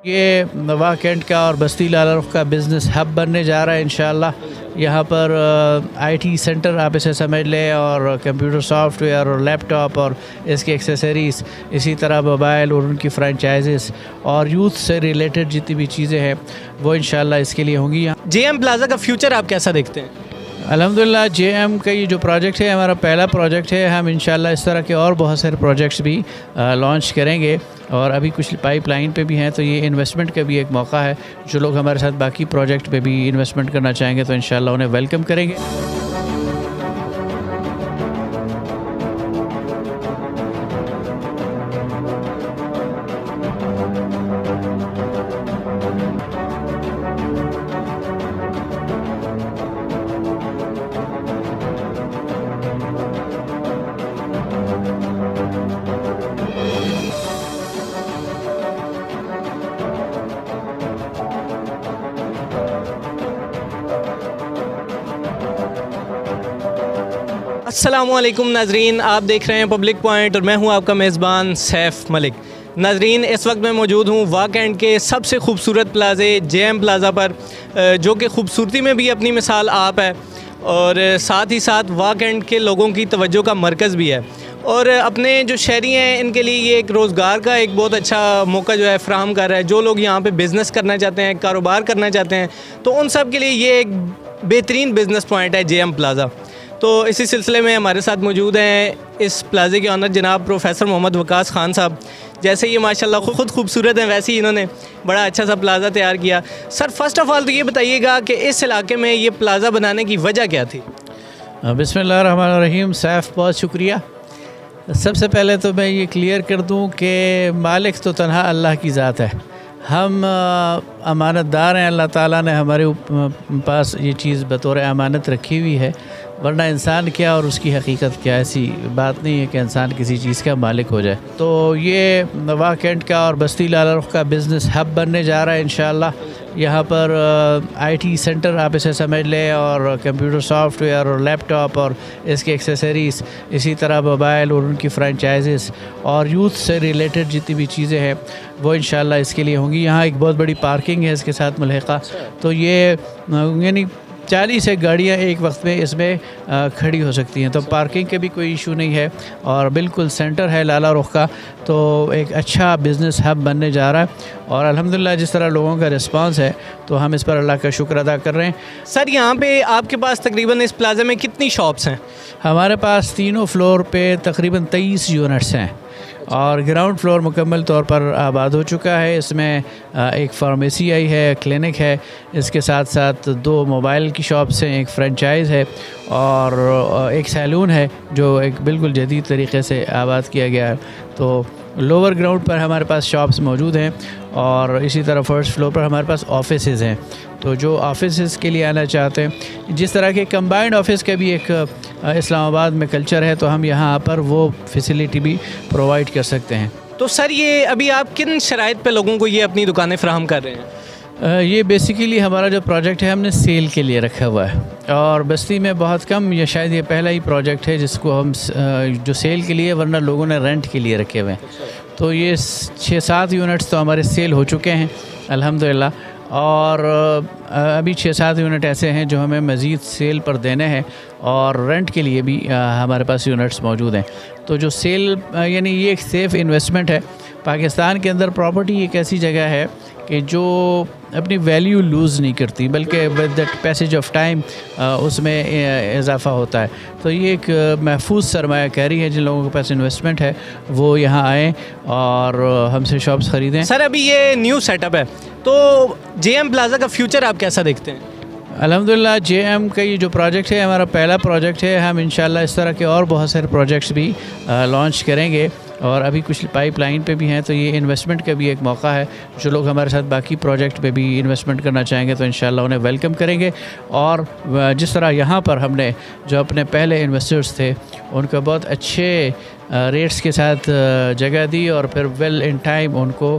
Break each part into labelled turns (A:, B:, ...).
A: ये वाह कैंट का और बस्ती लाला रुख का बिज़नेस हब बनने जा रहा है इंशाअल्लाह। यहाँ पर आईटी सेंटर आप इसे समझ लें, और कंप्यूटर सॉफ्टवेयर और लैपटॉप और इसकी एक्सेसरीज़, इसी तरह मोबाइल और उनकी फ्रेंचाइजेस और यूथ से रिलेटेड जितनी भी चीज़ें हैं वो इंशाअल्लाह इसके लिए होंगी। यहाँ
B: जेएम प्लाजा का फ्यूचर आप कैसा देखते हैं?
A: अल्हम्दुलिल्लाह जेएम का ये जो प्रोजेक्ट है हमारा पहला प्रोजेक्ट है। हम इंशाल्लाह इस तरह के और बहुत सारे प्रोजेक्ट्स भी लॉन्च करेंगे, और अभी कुछ पाइपलाइन पे भी हैं। तो ये इन्वेस्टमेंट का भी एक मौका है। जो लोग हमारे साथ बाकी प्रोजेक्ट पे भी इन्वेस्टमेंट करना चाहेंगे तो इंशाल्लाह उन्हें वेलकम करेंगे।
B: अस्सलामुअलैकुम नाजरीन, आप देख रहे हैं पब्लिक पॉइंट और मैं हूं आपका मेज़बान सैफ मलिक। नाजरीन, इस वक्त मैं मौजूद हूं वाह कैंट के सबसे खूबसूरत प्लाज़े जेएम प्लाज़ा पर, जो कि खूबसूरती में भी अपनी मिसाल आप है, और साथ ही साथ वाह कैंट के लोगों की तवज्जो का मरकज़ भी है। और अपने जो शहरी हैं इनके लिए ये एक रोज़गार का एक बहुत अच्छा मौका जो है फ़राहम कर रहा है। जो लोग यहाँ पे बिज़नेस करना चाहते हैं, कारोबार करना चाहते हैं, तो उन सब के लिए ये एक बेहतरीन बिज़नेस पॉइंट है जेएम प्लाज़ा। तो इसी सिलसिले में हमारे साथ मौजूद हैं इस प्लाज़े के ऑनर जनाब प्रोफेसर मोहम्मद वकास खान साहब। जैसे ये माशाल्लाह ख़ुद खूबसूरत हैं, वैसे ही इन्होंने बड़ा अच्छा सा प्लाज़ा तैयार किया। सर, फ़र्स्ट ऑफ़ ऑल तो ये बताइएगा कि इस इलाके में ये प्लाज़ा बनाने की वजह क्या थी?
A: बिस्मिल्लाहिर्रहमानिर्रहीम। सैफ, बहुत शुक्रिया। सबसे पहले तो मैं ये क्लियर कर दूँ कि मालिक तो तन्हा अल्लाह की ज़ात है। हम अमानतदार हैं। अल्लाह ताला ने हमारे पास ये चीज़ बतौर अमानत रखी हुई है, वरना इंसान क्या और उसकी हकीकत क्या, ऐसी बात नहीं है कि इंसान किसी चीज़ का मालिक हो जाए। तो ये वाह कैंट का और बस्ती लाला रुख का बिज़नेस हब बनने जा रहा है इंशाअल्लाह। यहाँ पर आईटी सेंटर आप इसे समझ लें, और कंप्यूटर सॉफ्टवेयर और लैपटॉप और इसकी एक्सेसरीज़, इसी तरह मोबाइल और उनकी फ्रेंचाइजेस और यूथ से रिलेटेड जितनी भी चीज़ें हैं वो इंशाअल्लाह इसके लिए होंगी। यहाँ एक बहुत बड़ी पार्किंग है इसके साथ मुल्हिक़ा। तो ये यानी 40 एक गाड़ियाँ एक वक्त में इसमें खड़ी हो सकती हैं। तो पार्किंग के भी कोई इशू नहीं है, और बिल्कुल सेंटर है लाला रुख का। तो एक अच्छा बिज़नेस हब बनने जा रहा है, और अल्हम्दुलिल्लाह जिस तरह लोगों का रिस्पांस है तो हम इस पर अल्लाह का शुक्र अदा कर रहे हैं।
B: सर, यहाँ पे आपके पास तकरीबन इस प्लाज़े में कितनी शॉप्स हैं?
A: हमारे पास तीनों फ्लोर पे तकरीबन 23 यूनिट्स हैं, और ग्राउंड फ्लोर मुकम्मल तौर पर आबाद हो चुका है। इसमें एक फार्मेसी आई है, क्लिनिक है, इसके साथ साथ 2 मोबाइल की शॉप्स हैं, एक फ्रेंचाइज़ है, और एक सैलून है जो एक बिल्कुल जदीद तरीके से आबाद किया गया है। तो लोअर ग्राउंड पर हमारे पास शॉप्स मौजूद हैं, और इसी तरह फर्स्ट फ्लोर पर हमारे पास ऑफिसेज़ हैं। तो जो ऑफिसेज़ के लिए आना चाहते हैं, जिस तरह के कंबाइंड ऑफिस का भी एक इस्लामाबाद में कल्चर है, तो हम यहाँ पर वो फैसिलिटी भी प्रोवाइड कर सकते हैं।
B: तो सर, ये अभी आप किन शराइत पे लोगों को ये अपनी दुकानें फ़राहम कर रहे हैं?
A: ये बेसिकली हमारा जो प्रोजेक्ट है हमने सेल के लिए रखा हुआ है, और बस्ती में बहुत कम, या शायद ये पहला ही प्रोजेक्ट है जिसको हम जो सेल के लिए, वरना लोगों ने रेंट के लिए रखे हुए हैं। तो ये 6-7 यूनिट्स तो हमारे सेल हो चुके हैं अल्हम्दुलिल्लाह, और अभी 6-7 यूनिट ऐसे हैं जो हमें मज़ीद सेल पर देने हैं, और रेंट के लिए भी हमारे पास यूनिट्स मौजूद हैं। तो जो सेल यानी ये एक सेफ़ इन्वेस्टमेंट है। पाकिस्तान के अंदर प्रॉपर्टी एक ऐसी जगह है कि जो अपनी वैल्यू लूज़ नहीं करती, बल्कि with that passage of time उसमें इजाफ़ा होता है। तो ये एक महफूज सरमायाकारी है। जिन लोगों के पास इन्वेस्टमेंट है वो यहाँ आएँ और हमसे शॉप्स ख़रीदें।
B: सर, अभी ये न्यू सेटअप है, तो जेएम प्लाज़ा का फ्यूचर आप कैसा देखते हैं?
A: अल्हम्दुलिल्लाह जेएम का ये जो प्रोजेक्ट है हमारा पहला प्रोजेक्ट है। हम इंशाल्लाह इस तरह के और बहुत सारे प्रोजेक्ट्स भी लॉन्च करेंगे, और अभी कुछ पाइपलाइन पे भी हैं। तो ये इन्वेस्टमेंट का भी एक मौका है। जो लोग हमारे साथ बाकी प्रोजेक्ट पे भी इन्वेस्टमेंट करना चाहेंगे तो इंशाल्लाह उन्हें वेलकम करेंगे। और जिस तरह यहाँ पर हमने जो अपने पहले इन्वेस्टर्स थे उनका बहुत अच्छे रेट्स के साथ जगह दी और फिर वेल इन टाइम उनको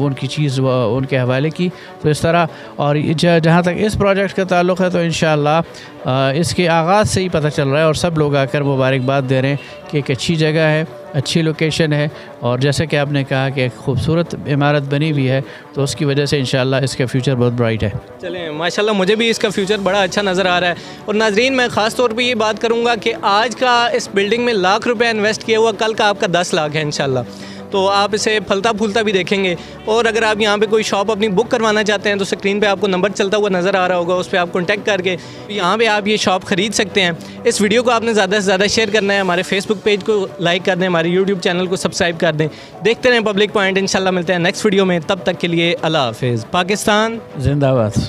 A: उनकी चीज़ उनके हवाले की। तो इस तरह, और जहाँ तक इस प्रोजेक्ट का ताल्लुक़ है तो इंशाअल्लाह इसके आगाज़ से ही पता चल रहा है और सब लोग आकर मुबारकबाद दे रहे हैं कि एक अच्छी जगह है, अच्छी लोकेशन है, और जैसे कि आपने कहा कि एक खूबसूरत इमारत बनी हुई है, तो उसकी वजह से इंशाअल्लाह इसका फ्यूचर बहुत ब्राइट है।
B: चलें, माशाल्लाह मुझे भी इसका फ्यूचर बड़ा अच्छा नज़र आ रहा है। और नाजरीन, मैं ख़ास तौर पे ये बात करूँगा कि आज का इस बिल्डिंग में लाख रुपया इन्वेस्ट किया हुआ, कल का आपका 10 लाख है इंशाल्लाह। तो आप इसे फलता फूलता भी देखेंगे। और अगर आप यहाँ पे कोई शॉप अपनी बुक करवाना चाहते हैं तो स्क्रीन पे आपको नंबर चलता हुआ नज़र आ रहा होगा, उस पर आप कॉन्टैक्ट करके यहाँ पे आप ये शॉप ख़रीद सकते हैं। इस वीडियो को आपने ज़्यादा से ज़्यादा शेयर करना है, हमारे फेसबुक पेज को लाइक कर दें, हमारे यूट्यूब चैनल को सब्सक्राइब कर दें। देखते रहें पब्लिक पॉइंट। इंशाल्लाह मिलते हैं नेक्स्ट वीडियो में, तब तक के लिए अल्लाह हाफ़िज़। पाकिस्तान
A: जिंदाबाद।